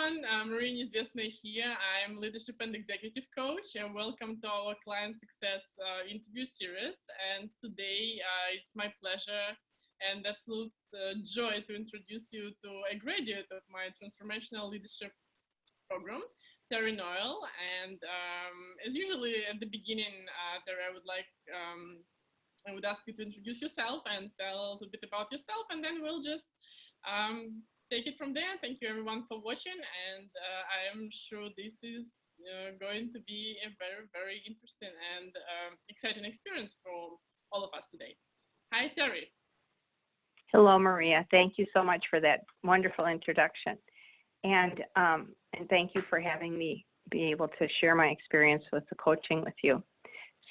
everyone. Marine Izvestna here. I'm leadership and executive coach, and welcome to our client success interview series. And today it's my pleasure and absolute joy to introduce you to a graduate of my transformational leadership program, Terry Noel. And as usually at the beginning, Terry, I would ask you to introduce yourself and tell a little bit about yourself, and then we'll just take it from there. Thank you everyone for watching, and I am sure this is going to be a very, very interesting and exciting experience for all of us today. Hi, Terry. Hello, Maria. Thank you so much for that wonderful introduction, and thank you for having me be able to share my experience with the coaching with you.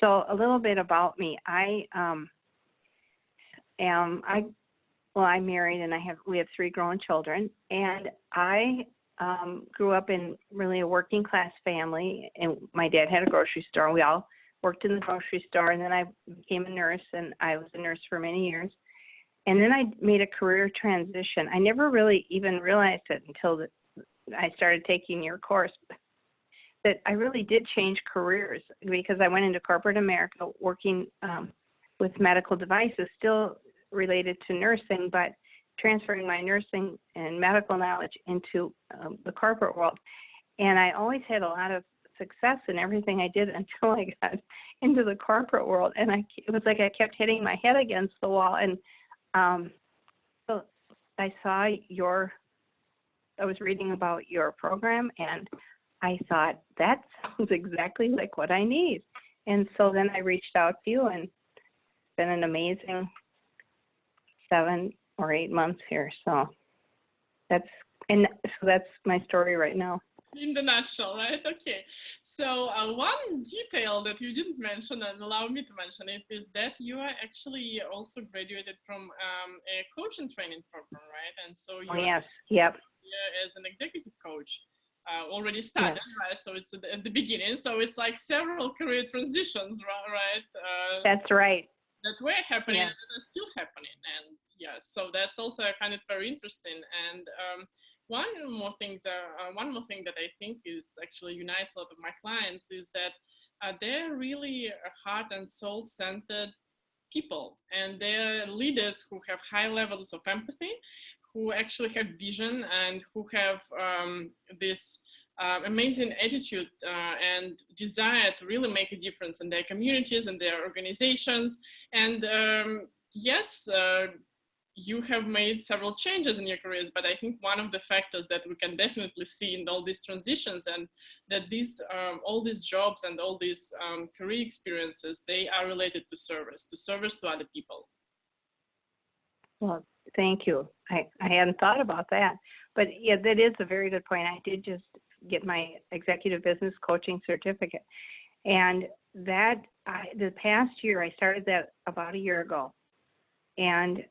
So a little bit about me. I'm married and we have 3 grown children, and I grew up in really a working class family, and my dad had a grocery store. We all worked in the grocery store, and then I became a nurse, and I was a nurse for many years. And then I made a career transition. I never really even realized it until I started taking your course, that I really did change careers, because I went into corporate America working with medical devices, still related to nursing, but transferring my nursing and medical knowledge into the corporate world. And I always had a lot of success in everything I did until I got into the corporate world. And it was like I kept hitting my head against the wall. And so I was reading about your program, and I thought, that sounds exactly like what I need. And so then I reached out to you, and it's been an amazing 7 or 8 months here. So that's my story right now. In the nutshell, right? Okay. So one detail that you didn't mention, and allow me to mention it, is that you are actually also graduated from a coaching training program, right? And so you're yes, yep. here as an executive coach. Already started, yes. Right? So it's at the beginning. So it's like several career transitions, right? That's right. That were happening, and that are still happening. And yeah, so that's also I find it very interesting. And one more thing that I think is actually unites a lot of my clients is that they're really heart and soul centered people, and they're leaders who have high levels of empathy, who actually have vision, and who have this amazing attitude and desire to really make a difference in their communities and their organizations. And yes, you have made several changes in your careers, but I think one of the factors that we can definitely see in all these transitions, and that all these jobs and all these career experiences, they are related to service to other people. Well, thank you. I hadn't thought about that, but yeah, that is a very good point. I did just get my executive business coaching certificate, and the past year, I started that about a year ago, and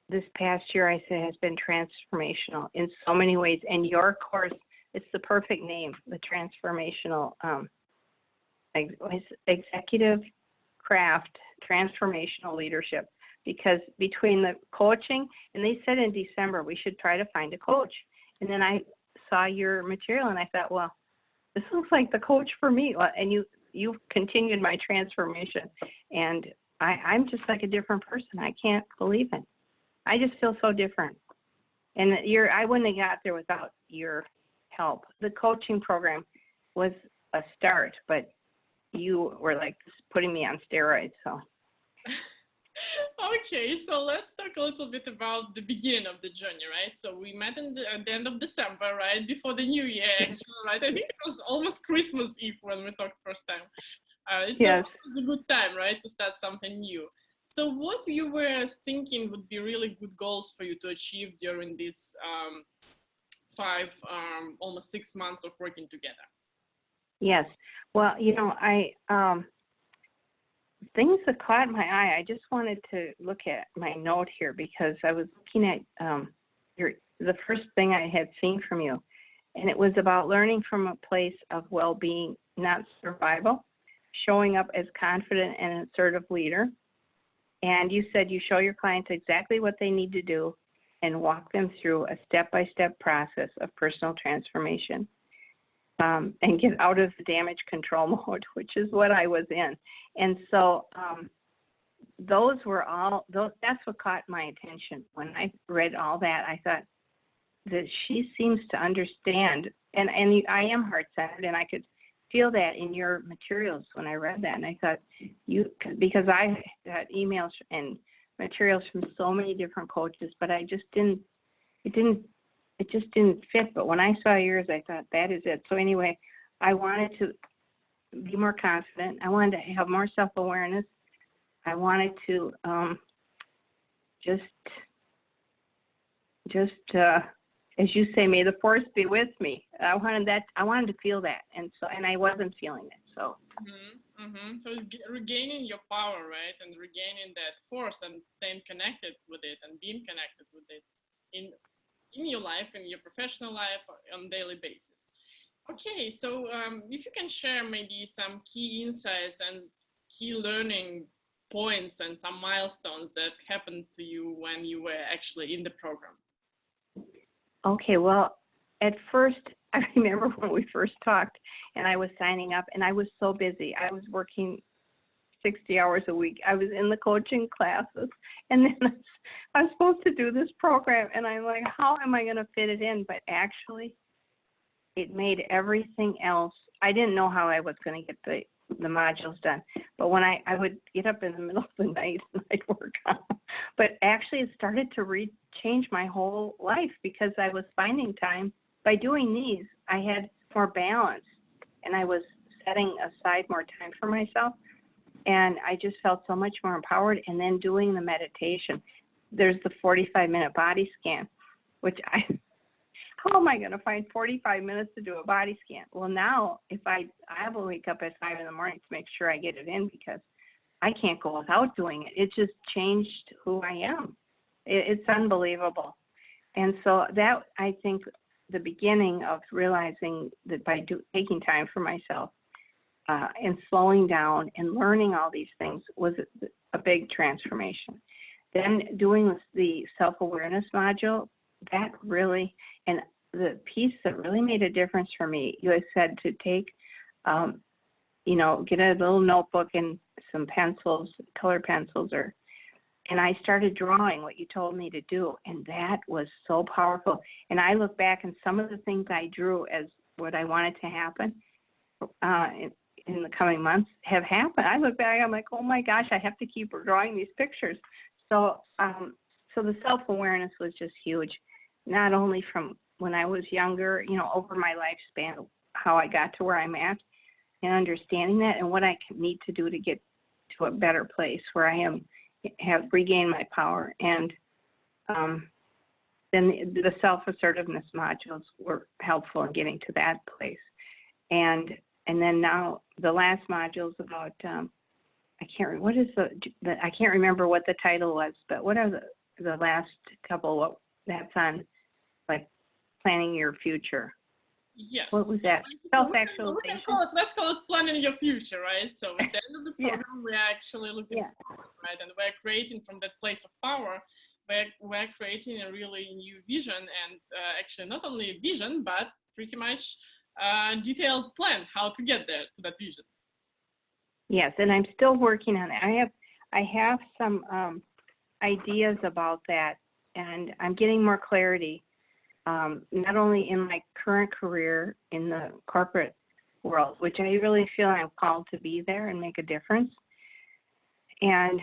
this past year, I say, has been transformational in so many ways. And your course, it's the perfect name, the transformational executive craft, transformational leadership. Because between the coaching, and they said in December we should try to find a coach, and then I saw your material and I thought, well, this looks like the coach for me. And you continued my transformation, and I'm just like a different person. I can't believe it. I just feel so different, and I wouldn't have got there without your help. The coaching program was a start, but you were like putting me on steroids. So. Okay, so let's talk a little bit about the beginning of the journey, right? So we met at the end of December, right? Before the new year, actually, right? I think it was almost Christmas Eve when we talked first time. It's a good time, right, to start something new. So what you were thinking would be really good goals for you to achieve during these 5, almost 6 months of working together? Yes. Well, things that caught my eye, I just wanted to look at my note here, because I was looking at the first thing I had seen from you, and it was about learning from a place of well-being, not survival, showing up as confident and assertive leader. And you said you show your clients exactly what they need to do, and walk them through a step-by-step process of personal transformation, and get out of the damage control mode, which is what I was in. And so that's what caught my attention. When I read all that, I thought that she seems to understand, and I am heart-centered, and I could feel that in your materials when I read that. And I thought, because I got emails and materials from so many different coaches, but it just didn't fit. But when I saw yours, I thought, that is it. So anyway, I wanted to be more confident. I wanted to have more self-awareness. I wanted to as you say, may the force be with me. I wanted to feel that, and I wasn't feeling it. So. So it's regaining your power, right, and regaining that force and staying connected with it and being connected with it in your life, in your professional life, on a daily basis. Okay, so if you can share maybe some key insights and key learning points and some milestones that happened to you when you were actually in the program. Okay, well, at first, I remember when we first talked and I was signing up and I was so busy. I was working 60 hours a week. I was in the coaching classes, and then I was supposed to do this program, and I'm like, how am I going to fit it in? But actually, it made everything else. I didn't know how I was going to get the modules done, but when I would get up in the middle of the night and I'd work on them. But actually, it started to change my whole life, because I was finding time. By doing these, I had more balance, and I was setting aside more time for myself, and I just felt so much more empowered. And then doing the meditation, there's the 45-minute body scan, which how am I going to find 45 minutes to do a body scan? Well, now if I will wake up at 5 in the morning to make sure I get it in, because I can't go without doing it. It just changed who I am. It's unbelievable. And so that, I think, the beginning of realizing that by taking time for myself and slowing down and learning all these things was a big transformation. Then doing the self-awareness module, that really, and the piece that really made a difference for me, you had said to take, get a little notebook and some pencils, colored pencils, and I started drawing what you told me to do, and that was so powerful. And I look back, and some of the things I drew as what I wanted to happen in the coming months have happened. I look back, I'm like, oh my gosh, I have to keep drawing these pictures. So the self-awareness was just huge, not only from when I was younger, over my lifespan, how I got to where I'm at, and understanding that and what I need to do to get to a better place where I have regained my power. And then the self-assertiveness modules were helpful in getting to that place. And then now the last module is about I can't remember what the title was, but what are the last couple? That's on, like, planning your future. Yes. What was that? Self-actualization. Let's call it planning your future, right? So at the end of the program, we're actually looking forward, right? And we're creating from that place of power, we're creating a really new vision, and actually not only a vision, but pretty much a detailed plan how to get there to that vision. Yes, and I'm still working on it. I have some ideas about that, and I'm getting more clarity. Not only in my current career in the corporate world, which I really feel I'm called to be there and make a difference, and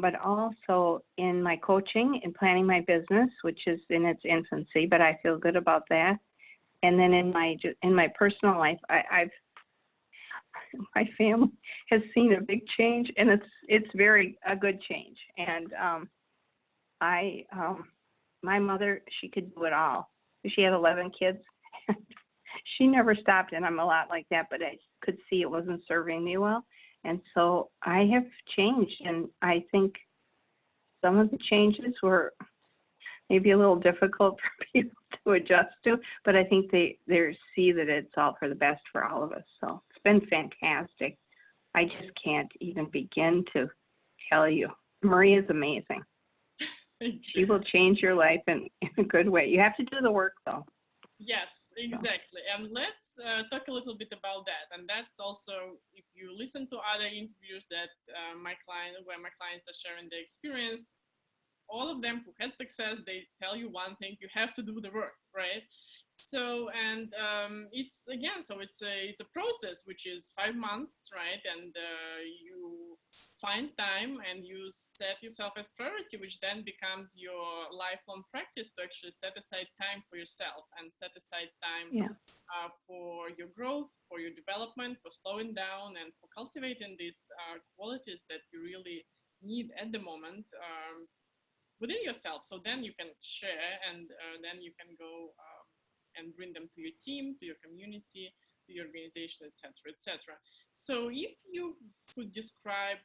but also in my coaching and planning my business, which is in its infancy, but I feel good about that. And then in my personal life, my family has seen a big change, and it's a good change. And my mother, she could do it all. She had 11 kids. She never stopped, and I'm a lot like that, but I could see it wasn't serving me well. And so I have changed, and I think some of the changes were maybe a little difficult for people to adjust to, but I think they see that it's all for the best for all of us. So it's been fantastic. I just can't even begin to tell you. Maria's amazing. Thank She you. will change your life in a good way. You have to do the work though. Yes, So, exactly. And let's talk a little bit about that. And that's also, if you listen to other interviews that where my clients are sharing their experience, all of them who had success, they tell you one thing: you have to do the work, right? So, and it's again, so it's a process which is 5 months, right? And you find time and you set yourself as priority, which then becomes your lifelong practice to actually set aside time for yourself and set aside time yeah. for your growth, for your development, for slowing down, and for cultivating these qualities that you really need at the moment. Within yourself, so then you can share, and then you can go and bring them to your team, to your community, to your organization, etc., etc. So if you could describe,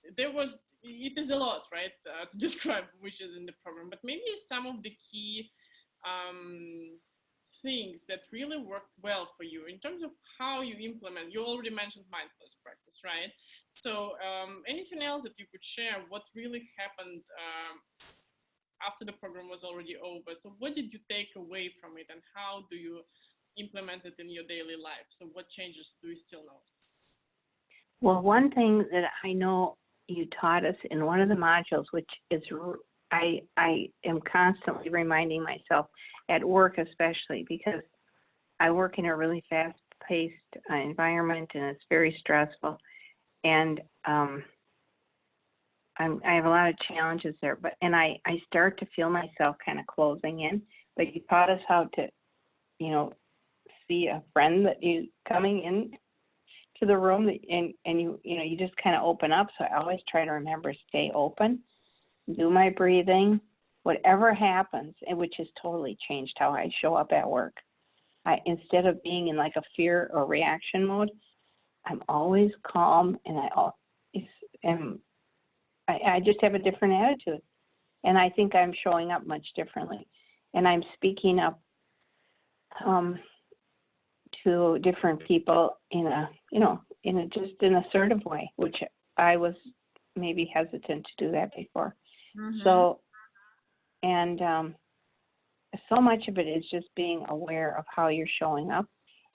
it is a lot, right, to describe which is in the program, but maybe some of the key um, things that really worked well for you in terms of how you implement. You already mentioned mindfulness practice, right? So anything else that you could share, what really happened after the program was already over? So what did you take away from it, and how do you implement it in your daily life? So what changes do you still notice? Well, one thing that I know you taught us in one of the modules, which is I am constantly reminding myself at work, especially because I work in a really fast-paced environment and it's very stressful, and I have a lot of challenges there. I start to feel myself kind of closing in. But you taught us how to, you know, see a friend that you coming in to the room, and you just kind of open up. So I always try to remember, stay open, do my breathing, whatever happens, and which has totally changed how I show up at work. Instead of being in like a fear or reaction mode, I'm always calm, and I just have a different attitude, and I think I'm showing up much differently, and I'm speaking up to different people in a just an assertive way, which I was maybe hesitant to do that before. Mm-hmm. So, and so much of it is just being aware of how you're showing up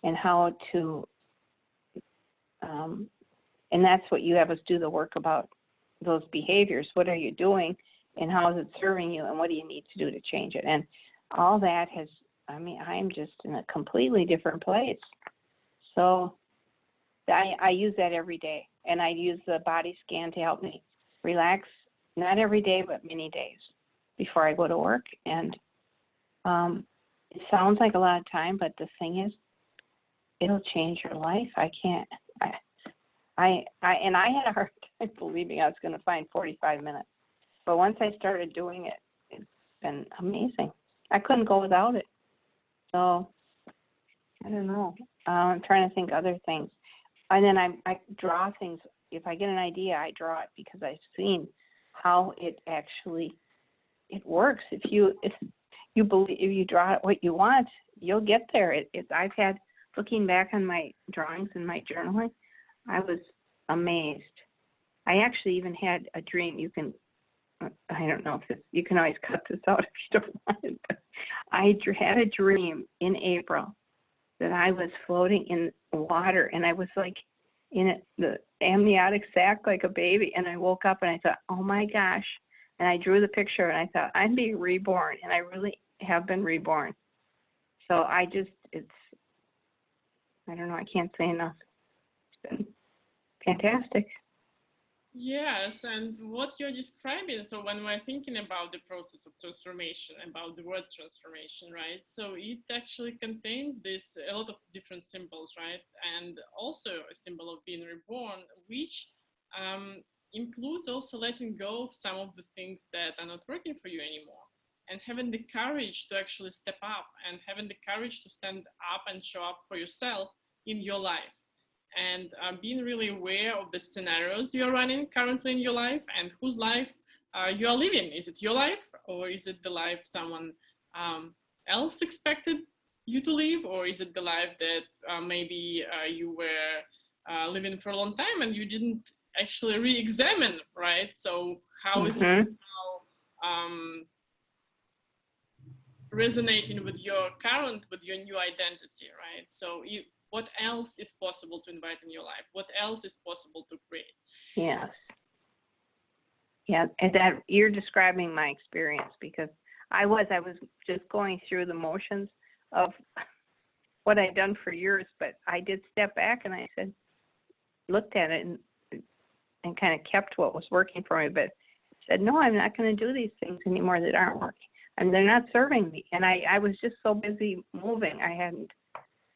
and how to, and that's what you have us do the work about, those behaviors. What are you doing, and how is it serving you, and what do you need to do to change it? And all that I'm just in a completely different place. So I use that every day, and I use the body scan to help me relax, not every day, but many days before I go to work. And it sounds like a lot of time, but the thing is, it'll change your life. I had a hard time believing I was going to find 45 minutes. But once I started doing it, it's been amazing. I couldn't go without it. So, I don't know. I'm trying to think other things. And then I draw things. If I get an idea, I draw it because I've seen how it works. If you draw what you want, you'll get there. I've had, looking back on my drawings and my journaling, I was amazed. I actually even had a dream. I don't know if you can always cut this out if you don't want it, but I had a dream in April that I was floating in water, and I was like in the amniotic sac like a baby, and I woke up and I thought, oh my gosh, and I drew the picture and I thought, I'm being reborn, and I really have been reborn. So I don't know, I can't say enough. It's been fantastic. Yes, and what you're describing, so when we're thinking about the process of transformation, about the word transformation, right? So it actually contains a lot of different symbols, right? And also a symbol of being reborn, which includes also letting go of some of the things that are not working for you anymore, and having the courage to actually step up, and having the courage to stand up and show up for yourself in your life, and being really aware of the scenarios you're running currently in your life, and whose life you are living. Is it your life, or is it the life someone else expected you to live, or is it the life that maybe you were living for a long time and you didn't actually re-examine, right? So how is it now resonating with your new identity, right? So what else is possible to invite in your life? What else is possible to create? Yes. Yeah, and that you're describing my experience, because I was just going through the motions of what I'd done for years, but I did step back and I looked at it and kind of kept what was working for me, but said, no, I'm not going to do these things anymore that aren't working. And they're not serving me. And I was just so busy moving, I hadn't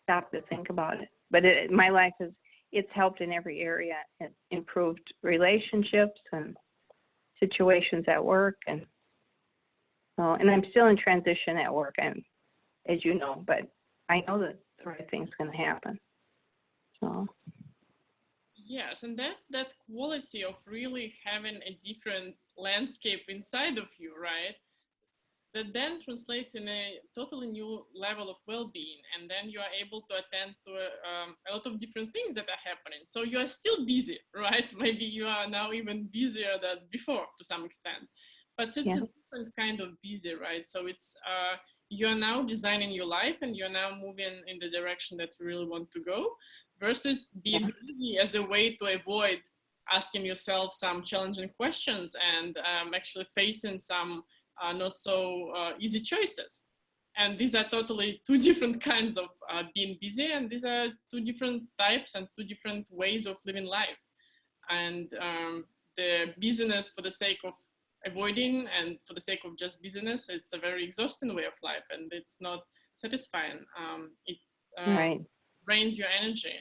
stopped to think about it. But my life it's helped in every area. It improved relationships and situations at work. And I'm still in transition at work, as you know, but I know that the right thing's going to happen. So. Yes, and that's that quality of really having a different landscape inside of you, right? That then translates in a totally new level of well-being, and then you are able to attend to a lot of different things that are happening. So you are still busy, right? Maybe you are now even busier than before to some extent, but it's a different kind of busy, right? So it's you are now designing your life, and you're now moving in the direction that you really want to go, versus being busy as a way to avoid asking yourself some challenging questions and actually facing some not so easy choices. And these are totally two different kinds of being busy, and these are two different types and two different ways of living life. And the busyness for the sake of avoiding and for the sake of just busyness, it's a very exhausting way of life, and it's not satisfying. It drains your energy.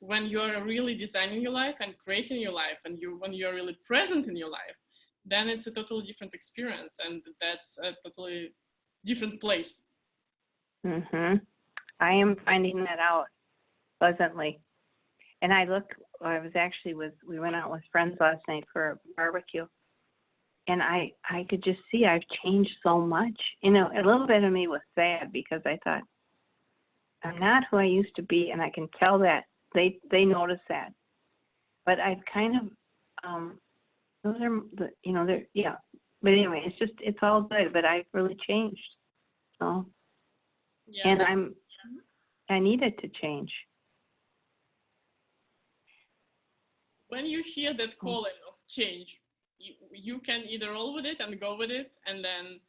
When you are really designing your life and creating your life, and when you are really present in your life, then it's a totally different experience, and that's a totally different place. I am finding that out pleasantly. And we went out with friends last night for a barbecue, and I could just see I've changed so much. A little bit of me was sad, because I thought, I'm not who I used to be, and I can tell that they notice that. But I've kind of, those are but anyway, it's all good, but I've really changed. So, yes. And I needed to change. When you hear that calling of change, you can either roll with it and go with it, and then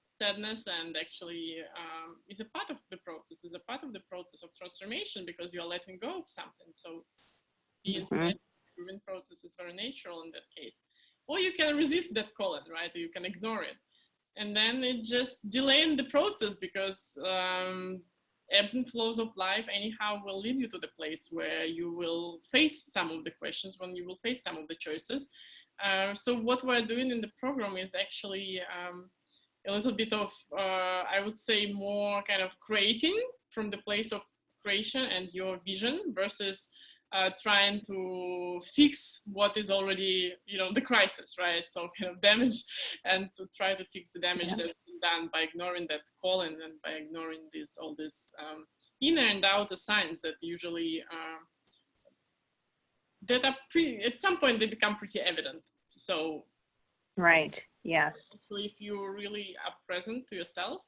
sadness and actually is a part of the process, of transformation, because you are letting go of something. So being sad, the grieving process is very natural in that case. Or you can resist that calling, right? Or you can ignore it. And then it just delaying the process, because ebbs and flows of life anyhow will lead you to the place where you will face some of the questions, when you will face some of the choices. So what we're doing in the program is actually a little bit of, I would say, more kind of creating from the place of creation and your vision, versus trying to fix what is already, the crisis, right? So kind of damage, and to try to fix the damage that's been done by ignoring that calling, and by ignoring all this inner and outer signs that usually that are at some point they become pretty evident. So right, yes. Actually, if you really are present to yourself,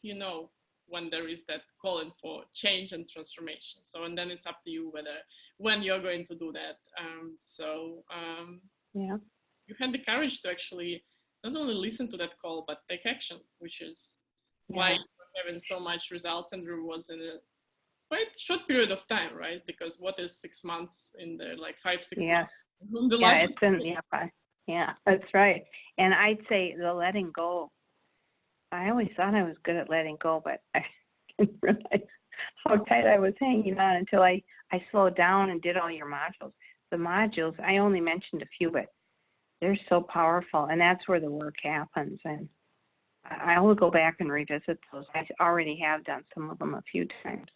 when there is that calling for change and transformation. So, and then it's up to you when you're going to do that. You had the courage to actually not only listen to that call, but take action, which is why you're having so much results and rewards in a quite short period of time, right? Because what is 6 months in there, like 5-6 months? It's been, that's right. And I'd say the letting go, I always thought I was good at letting go, but I didn't realize how tight I was hanging on until I slowed down and did all your modules. The modules, I only mentioned a few, but they're so powerful, and that's where the work happens. And I will go back and revisit those. I already have done some of them a few times,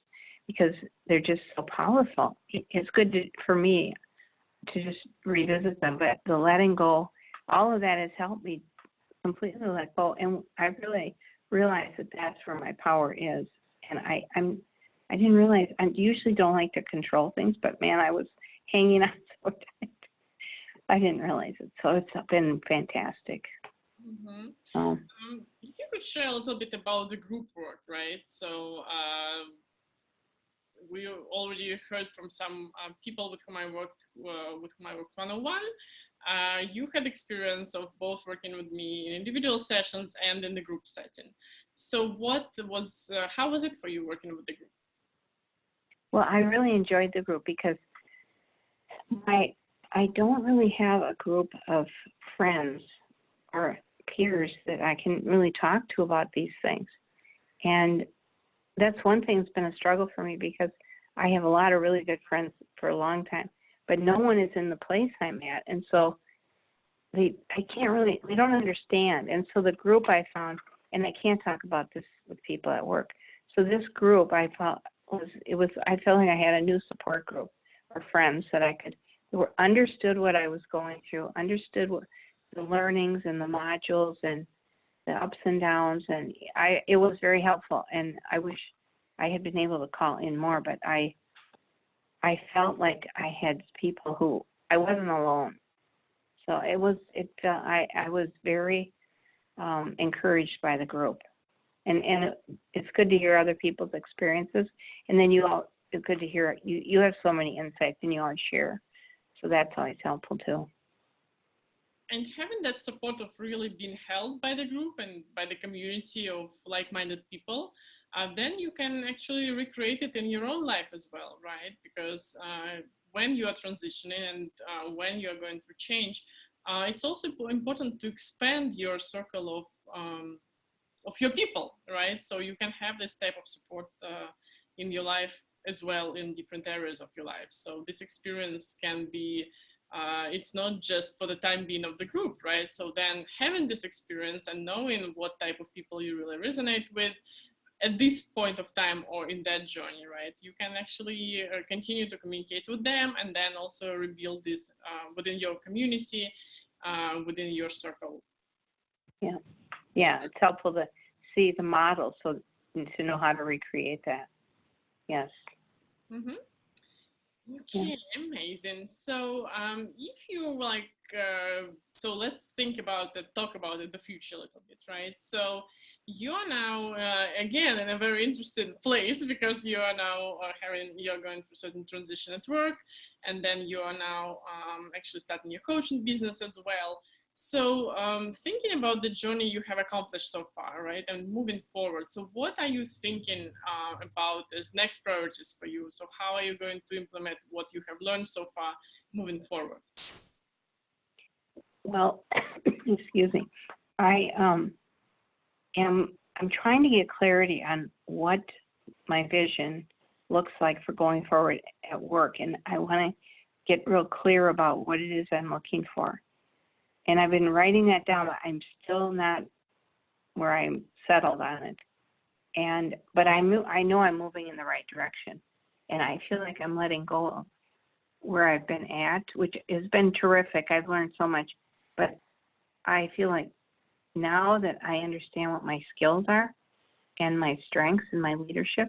because they're just so powerful. It's good for me to just revisit them, but the letting go, all of that has helped me completely let go. And I really realized that that's where my power is. And I didn't realize, I usually don't like to control things, but man, I was hanging on so tight. I didn't realize it. So it's been fantastic. Mm-hmm. So, If you could share a little bit about the group work, right? So we already heard from some people with whom I worked one-on-one. You had experience of both working with me in individual sessions and in the group setting. So how was it for you working with the group? well, I really enjoyed the group because I don't really have a group of friends or peers that I can really talk to about these things. And that's one thing that's been a struggle for me because I have a lot of really good friends for a long time, but no one is in the place I'm at. And so they don't understand. And so the group I found, and I can't talk about this with people at work. So this group I felt I felt like I had a new support group or friends that understood what I was going through, understood what the learnings and the modules and the ups and downs, and it was very helpful. And I wish I had been able to call in more, but I felt like I had people who I wasn't alone. So I was very encouraged by the group, and it's good to hear other people's experiences, and then it's good to hear you have so many insights and you always share, so that's always helpful too. And having that support of really being held by the group and by the community of like-minded people, then you can actually recreate it in your own life as well, right? Because when you are transitioning and when you are going through change, it's also important to expand your circle of your people, right? So you can have this type of support in your life as well in different areas of your life. So this experience can be it's not just for the time being of the group, right? So then having this experience and knowing what type of people you really resonate with at this point of time or in that journey, right? You can actually continue to communicate with them and then also rebuild this within your community, within your circle. Yeah, it's helpful to see the model to know how to recreate that. Yes. Mm-hmm. Okay, amazing. So if you so let's talk about it, the future a little bit, right? So you are now, again, in a very interesting place because you are now you're going through certain transition at work, and then you are now actually starting your coaching business as well. So thinking about the journey you have accomplished so far, right, and moving forward. So what are you thinking about as next priorities for you? So how are you going to implement what you have learned so far moving forward? Well, excuse me. I'm trying to get clarity on what my vision looks like for going forward at work, and I want to get real clear about what it is I'm looking for. And I've been writing that down, but I'm still not where I'm settled on it. But I know I'm moving in the right direction, and I feel like I'm letting go of where I've been at, which has been terrific. I've learned so much, but I feel like now that I understand what my skills are and my strengths and my leadership,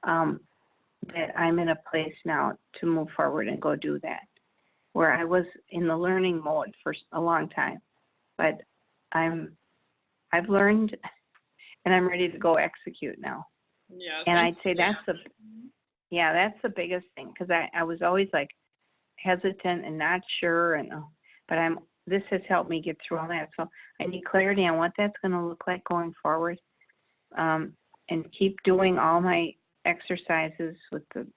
that I'm in a place now to move forward and go do that, where I was in the learning mode for a long time, but I've learned and I'm ready to go execute now. Yes. And I'd say that's the biggest thing, because I was always like hesitant and not sure, but this has helped me get through all that. So I need clarity on what that's going to look like going forward, and keep doing all my exercises with the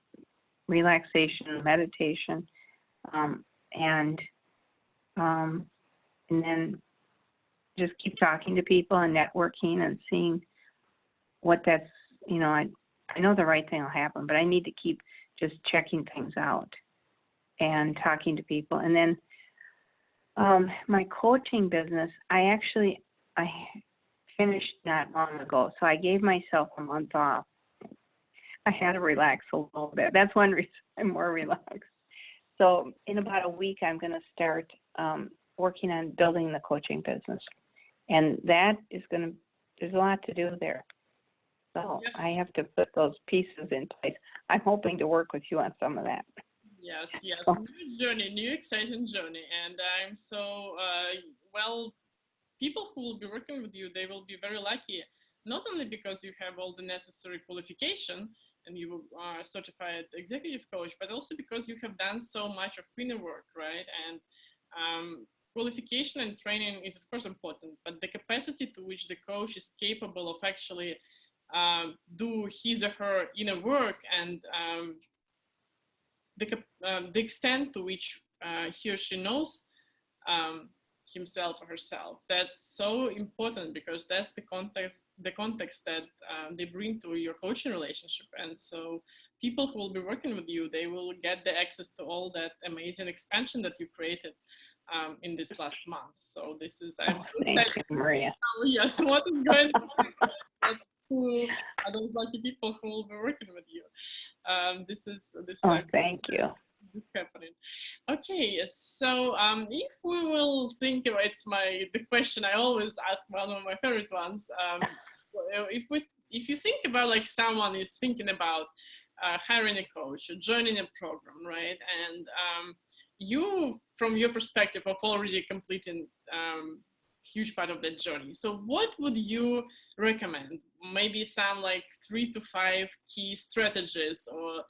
relaxation, meditation, and then just keep talking to people and networking and seeing what that's, I know the right thing will happen, but I need to keep just checking things out and talking to people. And then my coaching business, I finished not long ago, so I gave myself a month off. I had to relax a little bit. That's one reason I'm more relaxed. So in about a week, I'm going to start working on building the coaching business. And that is there's a lot to do there. So yes. I have to put those pieces in place. I'm hoping to work with you on some of that. Yes, yes, So, new journey, new exciting journey, and I'm so well. People who will be working with you, they will be very lucky, not only because you have all the necessary qualification and you are a certified executive coach, but also because you have done so much of inner work, right? And qualification and training is of course important, but the capacity to which the coach is capable of actually do his or her inner work and the extent to which he or she knows um, himself or herself. That's so important because that's the context that they bring to your coaching relationship. And so people who will be working with you, they will get the access to all that amazing expansion that you created in this last month. So this is, I'm so thank excited you, to see Maria. how, yes, what is going on. Who are those lucky people who will be working with you? This is Oh, thank you. this happening. Okay, so if we will think about it's the question I always ask, one of my favorite ones. If you think about like someone is thinking about hiring a coach or joining a program, right? And you, from your perspective of already completing huge part of that journey. So what would you recommend? Maybe some like 3 to 5 key strategies or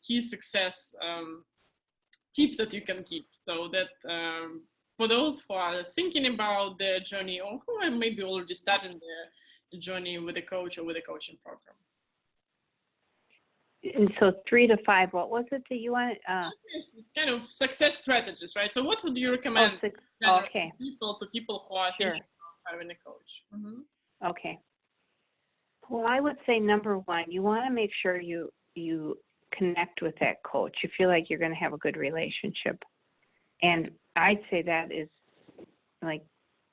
key success tips that you can keep so that for those who are thinking about their journey or who are maybe already starting their journey with a coach or with a coaching program. And so 3 to 5, what was it that you wanted? It's kind of success strategies, right? So what would you recommend Okay, to people who are sure. thinking about having a coach? Okay. Well, I would say number one, you want to make sure you connect with that coach. You feel like you're going to have a good relationship. And I'd say that is like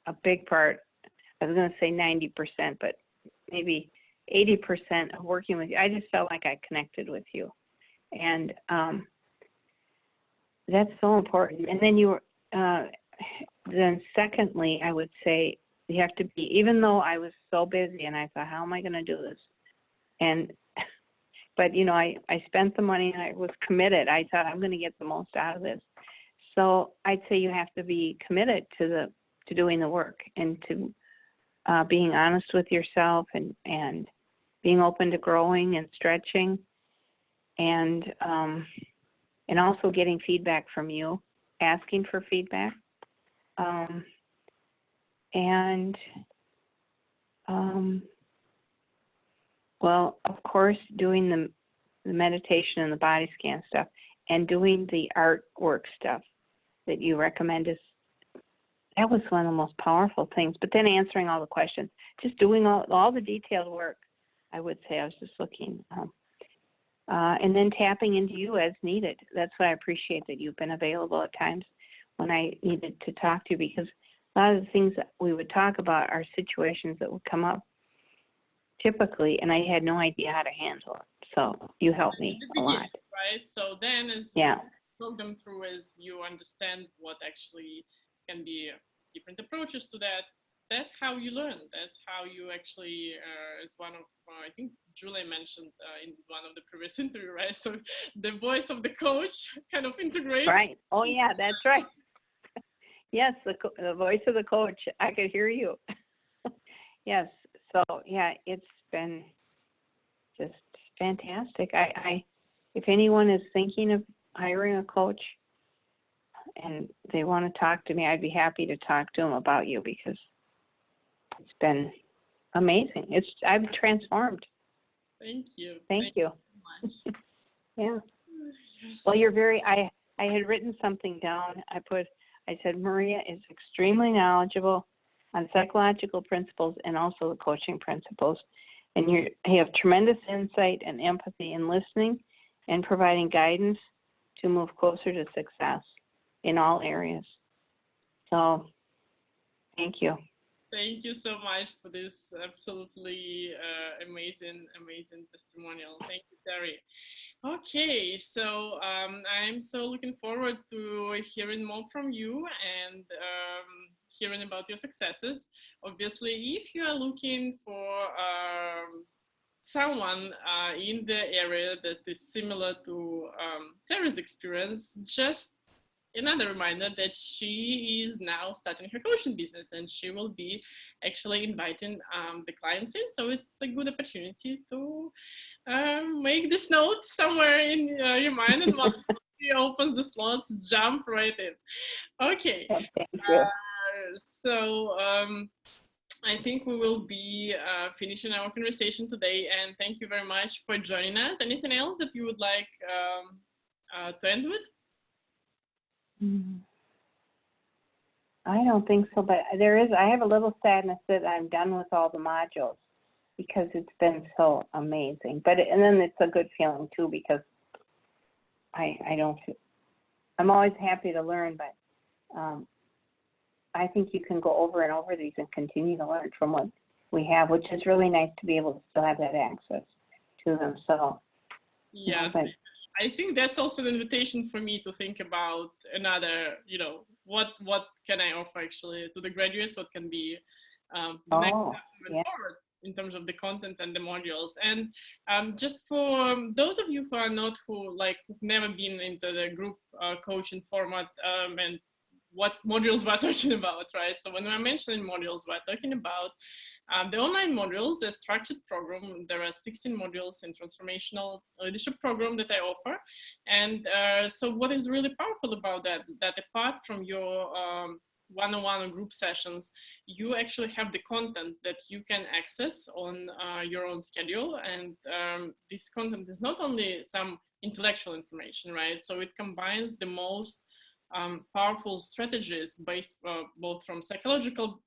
a big part. I was going to say 90%, but maybe 80% of working with you. I just felt like I connected with you. And that's so important. And then then secondly, I would say you have to be, even though I was so busy and I thought, how am I going to do this? But I spent the money and I was committed. I thought I'm going to get the most out of this. So I'd say you have to be committed to doing the work and to being honest with yourself and being open to growing and stretching and also getting feedback from you, asking for feedback. Well, of course, doing the meditation and the body scan stuff and doing the artwork stuff that you recommend that was one of the most powerful things. But then answering all the questions, just doing all the detailed work, I would say. I was just looking. And then tapping into you as needed. That's what I appreciate, that you've been available at times when I needed to talk to you, because a lot of the things that we would talk about are situations that would come up typically, and I had no idea how to handle it. So you helped me a lot. Right? So then as you talk them through, as you understand what actually can be different approaches to that, that's how you learn. That's how you actually, as one of, I think Julie mentioned in one of the previous interview, right? So the voice of the coach kind of integrates. Right. Oh, yeah, that's right. Yes, the voice of the coach. I could hear you. Yes. So, yeah, it's been just fantastic. If anyone is thinking of hiring a coach and they want to talk to me, I'd be happy to talk to them about you, because it's been amazing. I've transformed. Thank you. Thank you so much. Yeah. Yes. Well, I had written something down. I said, Maria is extremely knowledgeable on psychological principles and also the coaching principles. And you have tremendous insight and empathy in listening and providing guidance to move closer to success in all areas. So, thank you. Thank you so much for this absolutely amazing testimonial. Thank you, Terry. Okay, so I'm so looking forward to hearing more from you and hearing about your successes. Obviously, if you are looking for someone in the area that is similar to Terry's experience, just another reminder that she is now starting her coaching business, and she will be actually inviting the clients in. So it's a good opportunity to make this note somewhere in your mind, and once she opens the slots, jump right in. Okay. Thank you. So I think we will be finishing our conversation today, and thank you very much for joining us. Anything else that you would like to end with? I don't think so, but I have a little sadness that I'm done with all the modules because it's been so amazing. And then it's a good feeling too, because I'm always happy to learn, but I think you can go over and over these and continue to learn from what we have, which is really nice to be able to still have that access to them. So yeah, I think that's also an invitation for me to think about another, what can I offer actually to the graduates? What can be the next step moving forward in terms of the content and the modules? And just for those of you who've never been into the group coaching format and what modules we're talking about, right? So when we're mentioning modules, we're talking about the online modules, the structured program. There are 16 modules in transformational leadership program that I offer. And so what is really powerful about that apart from your one-on-one or group sessions, you actually have the content that you can access on your own schedule. And this content is not only some intellectual information, right? So it combines the most powerful strategies based both from psychological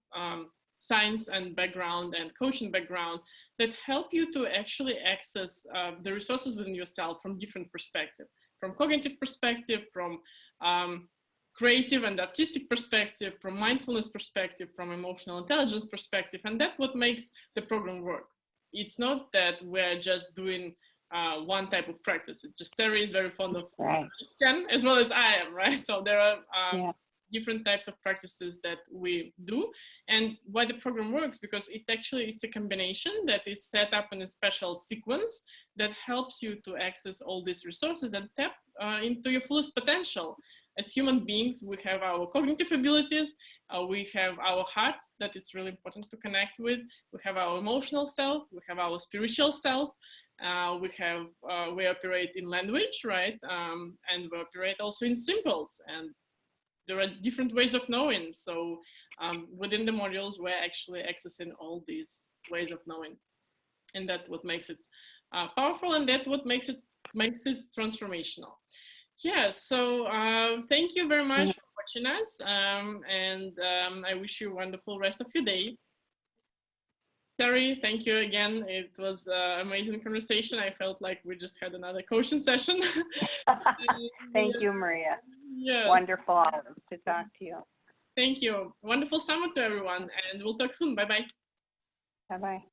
science and background and coaching background that help you to actually access the resources within yourself from different perspectives, from cognitive perspective, from creative and artistic perspective, from mindfulness perspective, from emotional intelligence perspective. And that's what makes the program work. It's not that we're just doing one type of practice. It's just Terry is very fond of scan as well as I am, right? So there are different types of practices that we do. And why the program works, because it's a combination that is set up in a special sequence that helps you to access all these resources and tap into your fullest potential. As human beings, we have our cognitive abilities, we have our heart that is really important to connect with, we have our emotional self, we have our spiritual self, we operate in language, right? And we operate also in symbols, and there are different ways of knowing. So within the modules, we're actually accessing all these ways of knowing, and that's what makes it powerful, and that's what makes it transformational. Yeah, so thank you very much for watching us, and I wish you a wonderful rest of your day. Terry, thank you again. It was an amazing conversation. I felt like we just had another coaching session. Thank you, Maria. Yes. Wonderful hours to talk to you. Thank you. Wonderful summer to everyone, and we'll talk soon. Bye-bye. Bye-bye.